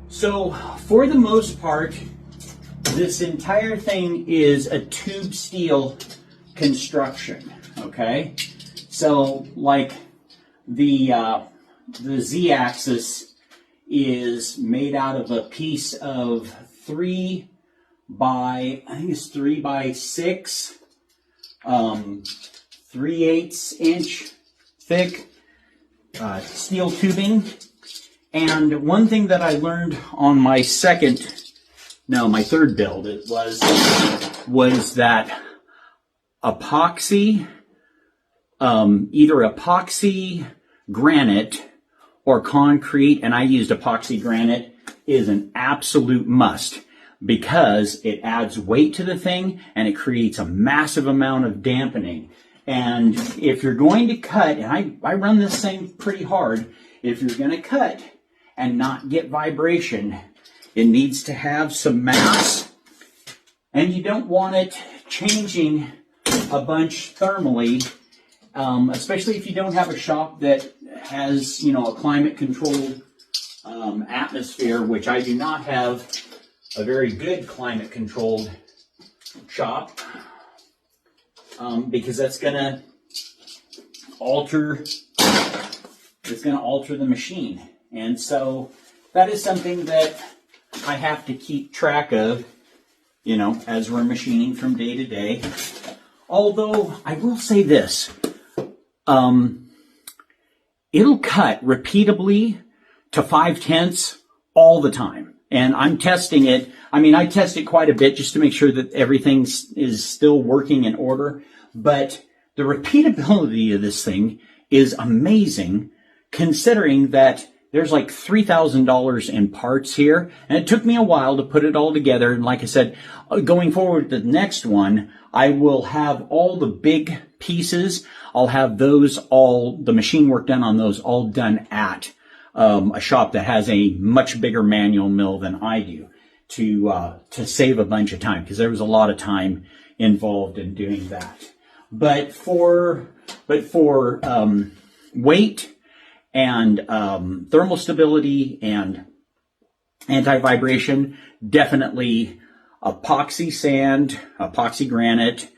So for the most part, this entire thing is a tube steel construction, okay? So like the Z-axis is made out of a piece of 3 by 6, 3/8 inch thick steel tubing. And one thing that I learned on my third build was that epoxy, either epoxy granite or concrete, and I used epoxy granite, is an absolute must because it adds weight to the thing and it creates a massive amount of dampening. And if you're going to cut, and I run this thing pretty hard, if you're going to cut and not get vibration, it needs to have some mass, and you don't want it changing a bunch thermally, especially if you don't have a shop that has, a climate controlled atmosphere, which I do not have a very good climate controlled shop, because that's going to alter the machine. And so that is something that I have to keep track of, as we're machining from day to day. Although I will say this, it'll cut repeatably to 5/10 all the time. And I'm testing it. I test it quite a bit just to make sure that everything is still working in order. But the repeatability of this thing is amazing, considering that there's like $3,000 in parts here, and it took me a while to put it all together. And like I said, going forward to the next one, I will have all the big pieces. I'll have the machine work done on those all done at a shop that has a much bigger manual mill than I do to save a bunch of time, because there was a lot of time involved in doing that. But for weight and thermal stability and anti-vibration, definitely epoxy sand, epoxy granite,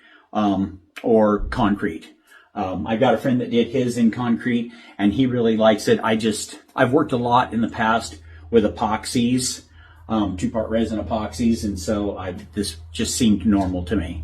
or concrete. I've got a friend that did his in concrete, and he really likes it. I've worked a lot in the past with epoxies, 2-part resin epoxies, and so this just seemed normal to me.